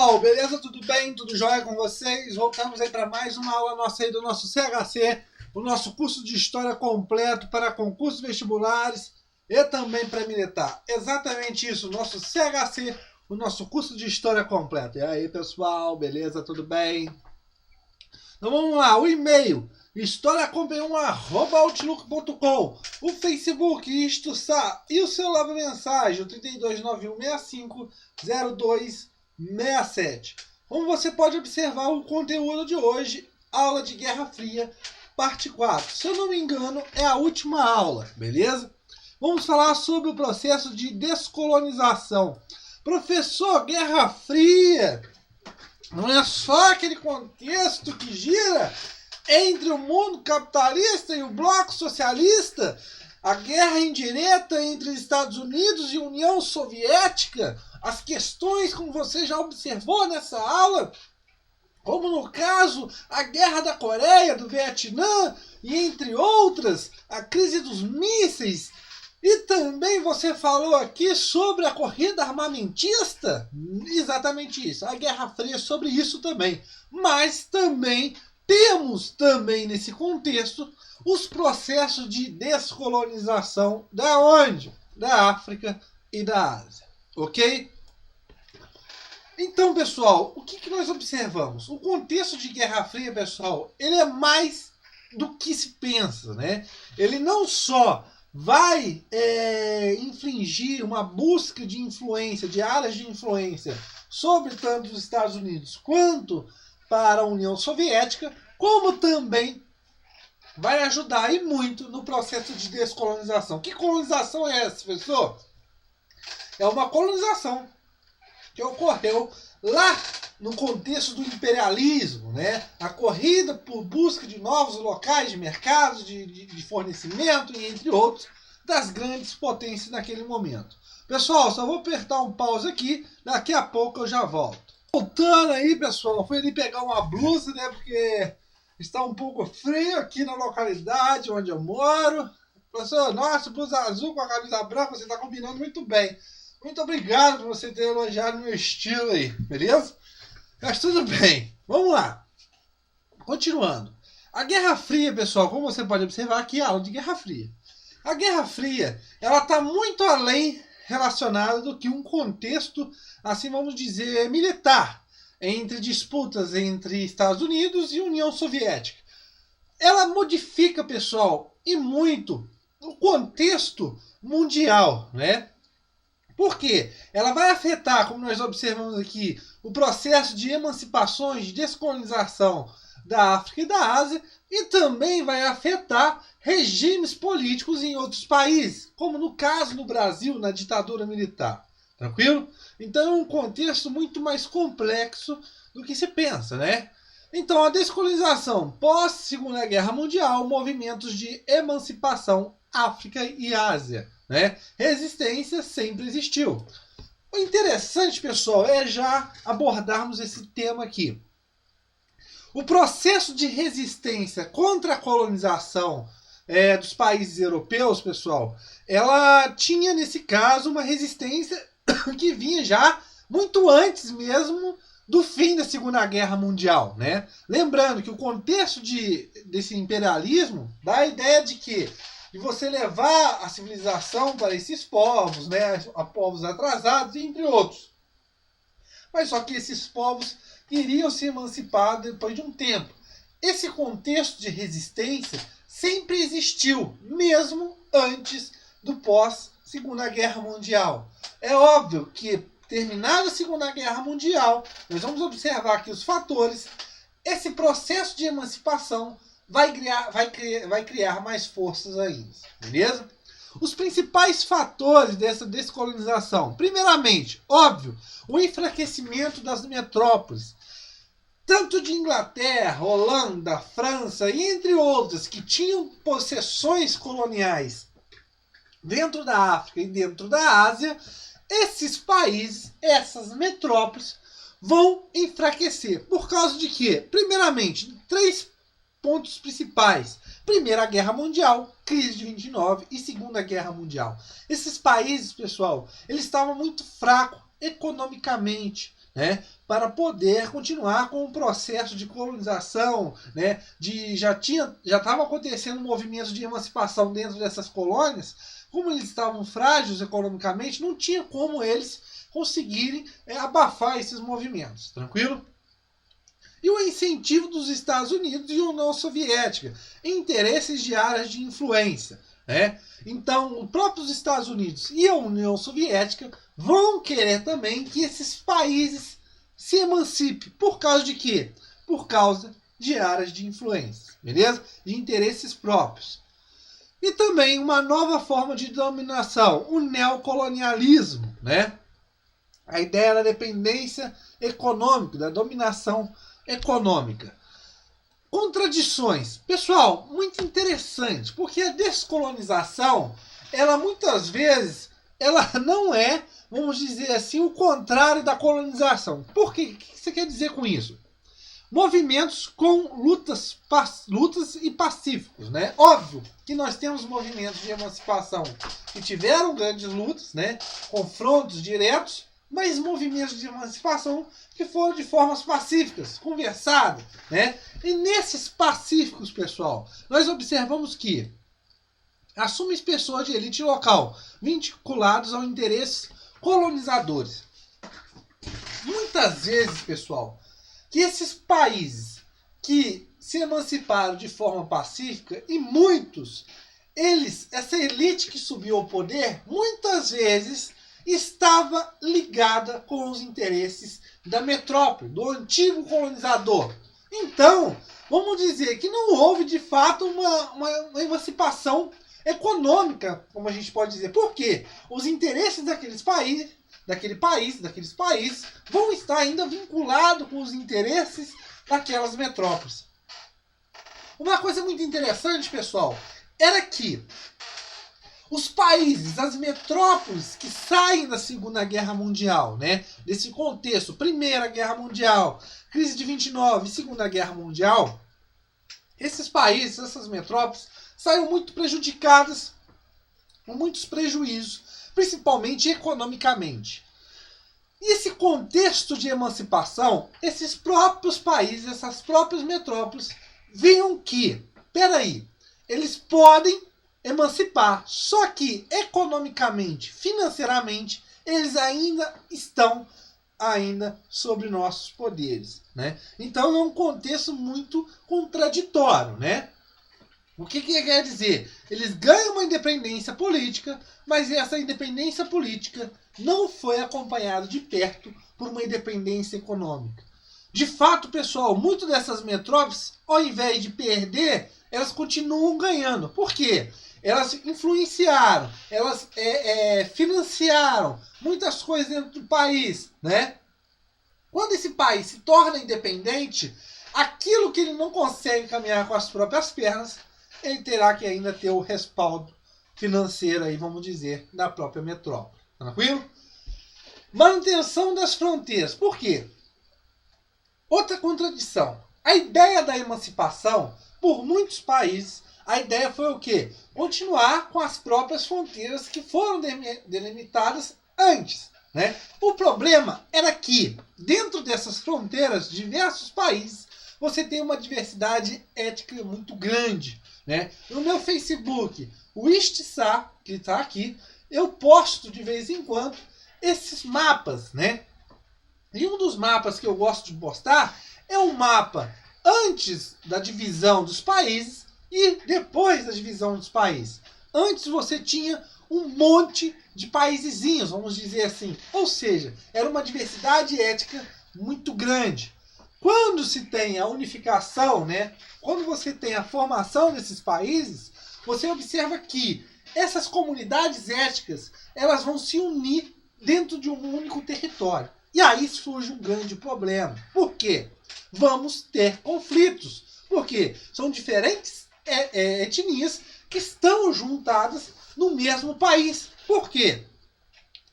pessoal, beleza? Tudo bem? Tudo jóia com vocês? Voltamos aí para mais uma aula nossa aí do nosso CHC, o nosso curso de História completo para concursos vestibulares e também para militar. Exatamente isso, o nosso CHC, o nosso curso de História completo. E aí, pessoal, beleza? Tudo bem? Então vamos lá, o e-mail historiacom1@outlook.com, o Facebook IstoSá e o celular de mensagem, o 3291650267. Como você pode observar o conteúdo de hoje, aula de Guerra Fria, parte 4. Se eu não me engano, é a última aula, beleza? Vamos falar sobre o processo de descolonização. Professor, Guerra Fria não é só aquele contexto que gira entre o mundo capitalista e o bloco socialista, a guerra indireta entre Estados Unidos e União Soviética, as questões, como você já observou nessa aula, como no caso a guerra da Coreia, do Vietnã, e entre outras, a crise dos mísseis. E também você falou aqui sobre a corrida armamentista, exatamente isso, a Guerra Fria sobre isso também, mas também temos também nesse contexto os processos de descolonização da onde? Da África e da Ásia, ok? Então, pessoal, o que nós observamos? O contexto de Guerra Fria, pessoal, ele é mais do que se pensa, né? Ele não só vai infligir uma busca de influência, de áreas de influência sobre tanto os Estados Unidos quanto para a União Soviética, como também vai ajudar e muito no processo de descolonização. Que colonização é essa, professor? É uma colonização que ocorreu lá no contexto do imperialismo, né? A corrida por busca de novos locais de mercados, de fornecimento e entre outros, das grandes potências naquele momento. Pessoal, só vou apertar um pause aqui, daqui a pouco eu já volto. Voltando aí, pessoal, fui ali pegar uma blusa, né? Porque está um pouco frio aqui na localidade onde eu moro. Professor, nossa, blusa azul com a camisa branca, você está combinando muito bem. Muito obrigado por você ter elogiado meu estilo aí, beleza? Mas tudo bem, vamos lá. Continuando. A Guerra Fria, pessoal, como você pode observar aqui, é aula de Guerra Fria. A Guerra Fria, ela está muito além relacionada do que um contexto, assim vamos dizer, militar, entre disputas entre Estados Unidos e União Soviética. Ela modifica, pessoal, e muito, o contexto mundial, né? Por quê? Ela vai afetar, como nós observamos aqui, o processo de emancipações, de descolonização da África e da Ásia, e também vai afetar regimes políticos em outros países, como no caso no Brasil, na ditadura militar. Tranquilo? Então é um contexto muito mais complexo do que se pensa, né? Então a descolonização pós-Segunda Guerra Mundial, movimentos de emancipação África e Ásia, né? Resistência sempre existiu. O interessante, pessoal, é já abordarmos esse tema aqui. O processo de resistência contra a colonização dos países europeus, pessoal, ela tinha, nesse caso, uma resistência que vinha já muito antes mesmo do fim da Segunda Guerra Mundial, né? Lembrando que o contexto desse imperialismo dá a ideia de que de você levar a civilização para esses povos, né? A povos atrasados, entre outros. Mas só que esses povos iriam se emancipar depois de um tempo. Esse contexto de resistência sempre existiu, mesmo antes do pós-Segunda Guerra Mundial. É óbvio que, terminada a Segunda Guerra Mundial, nós vamos observar aqui os fatores, esse processo de emancipação vai criar mais forças ainda, beleza? Os principais fatores dessa descolonização, primeiramente, óbvio, o enfraquecimento das metrópoles, tanto de Inglaterra, Holanda, França e entre outras, que tinham possessões coloniais dentro da África e dentro da Ásia, esses países, essas metrópoles, vão enfraquecer. Por causa de quê? Primeiramente, três pontos principais. Primeira Guerra Mundial, crise de 29 e Segunda Guerra Mundial. Esses países, pessoal, eles estavam muito fracos economicamente, né, para poder continuar com o processo de colonização, né, já estava acontecendo um movimento de emancipação dentro dessas colônias. Como eles estavam frágeis economicamente, não tinha como eles conseguirem abafar esses movimentos, tranquilo? E o incentivo dos Estados Unidos e União Soviética em interesses de áreas de influência, né? Então, os próprios Estados Unidos e a União Soviética vão querer também que esses países se emancipem. Por causa de quê? Por causa de áreas de influência, beleza? De interesses próprios. E também uma nova forma de dominação, o neocolonialismo, né? A ideia da dependência econômica, da dominação econômica. Contradições. Pessoal, muito interessante, porque a descolonização, ela muitas vezes, ela não é, vamos dizer assim, o contrário da colonização. Por quê? O que você quer dizer com isso? Movimentos com lutas e pacíficos, né? Óbvio que nós temos movimentos de emancipação que tiveram grandes lutas, né? Confrontos diretos, mas movimentos de emancipação que foram de formas pacíficas, conversadas, né? E nesses pacíficos, pessoal, nós observamos que assumem pessoas de elite local, vinculados a interesses colonizadores. Muitas vezes, pessoal, que esses países que se emanciparam de forma pacífica, e muitos, essa elite que subiu ao poder, muitas vezes estava ligada com os interesses da metrópole, do antigo colonizador. Então, vamos dizer que não houve de fato uma emancipação econômica, como a gente pode dizer. Por quê? Os interesses daqueles países vão estar ainda vinculados com os interesses daquelas metrópoles. Uma coisa muito interessante, pessoal, era que os países, as metrópoles que saem da Segunda Guerra Mundial, né, desse contexto, Primeira Guerra Mundial, crise de 29 e Segunda Guerra Mundial, esses países, essas metrópoles, saíram muito prejudicadas, com muitos prejuízos, principalmente economicamente. E esse contexto de emancipação, esses próprios países, essas próprias metrópoles, viam que, eles podem emancipar, só que economicamente, financeiramente, eles ainda estão sobre nossos poderes, né? Então é um contexto muito contraditório, né? O que quer dizer? Eles ganham uma independência política, mas essa independência política não foi acompanhada de perto por uma independência econômica. De fato, pessoal, muitas dessas metrópoles, ao invés de perder, elas continuam ganhando. Por quê? Elas influenciaram, elas financiaram muitas coisas dentro do país, né? Quando esse país se torna independente, aquilo que ele não consegue caminhar com as próprias pernas, ele terá que ainda ter o respaldo financeiro, aí, vamos dizer, da própria metrópole. Tranquilo? Manutenção das fronteiras. Por quê? Outra contradição. A ideia da emancipação, por muitos países, a ideia foi o quê? Continuar com as próprias fronteiras que foram delimitadas antes, né? O problema era que, dentro dessas fronteiras, diversos países, você tem uma diversidade étnica muito grande, né? No meu Facebook, o Istissá, que está aqui, eu posto de vez em quando esses mapas, né? E um dos mapas que eu gosto de postar é um mapa antes da divisão dos países e depois da divisão dos países. Antes você tinha um monte de paisezinhos, vamos dizer assim. Ou seja, era uma diversidade étnica muito grande. Quando se tem a unificação, né? Quando você tem a formação desses países, você observa que essas comunidades étnicas, elas vão se unir dentro de um único território. E aí surge um grande problema. Por quê? Vamos ter conflitos. Porque são diferentes etnias que estão juntadas no mesmo país. Por quê?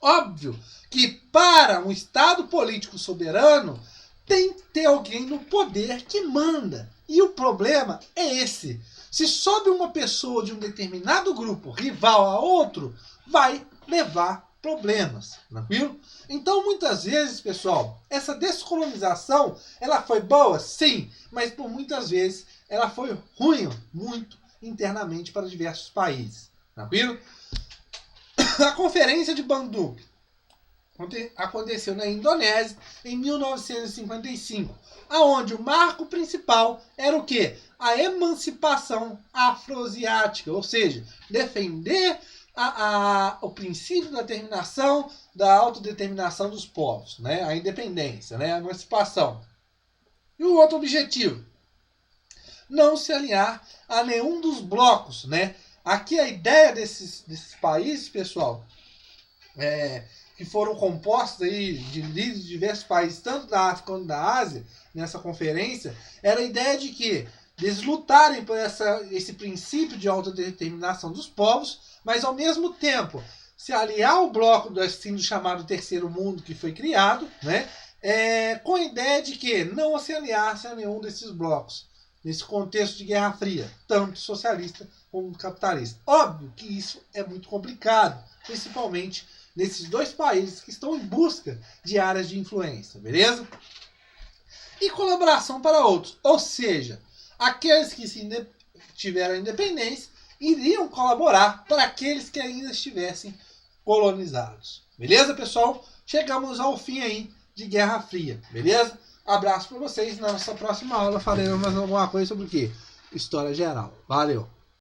Óbvio que para um Estado político soberano tem que ter alguém no poder que manda. E o problema é esse. Se sobe uma pessoa de um determinado grupo rival a outro, vai levar problemas, tranquilo? Então, muitas vezes, pessoal, essa descolonização, ela foi boa? Sim, mas por muitas vezes ela foi ruim, muito internamente para diversos países, tranquilo? A Conferência de Bandung aconteceu na Indonésia em 1955, aonde o marco principal era o quê? A emancipação afroasiática, ou seja, defender o princípio da determinação, da autodeterminação dos povos, né? A independência, né? A emancipação. E o outro objetivo, não se alinhar a nenhum dos blocos, né? Aqui a ideia desses países, pessoal, que foram compostos aí de líderes de diversos países, tanto da África quanto da Ásia, nessa conferência, era a ideia de que eles lutarem por esse princípio de autodeterminação dos povos, mas ao mesmo tempo se aliar ao bloco do assim chamado Terceiro Mundo que foi criado, né? Com a ideia de que não se aliasse a nenhum desses blocos, nesse contexto de Guerra Fria, tanto socialista como capitalista. Óbvio que isso é muito complicado, principalmente nesses dois países que estão em busca de áreas de influência, beleza? E colaboração para outros, ou seja, aqueles que tiveram independência iriam colaborar para aqueles que ainda estivessem colonizados. Beleza, pessoal? Chegamos ao fim aí de Guerra Fria, beleza? Abraço para vocês. Na nossa próxima aula faremos mais alguma coisa sobre o quê? História geral. Valeu!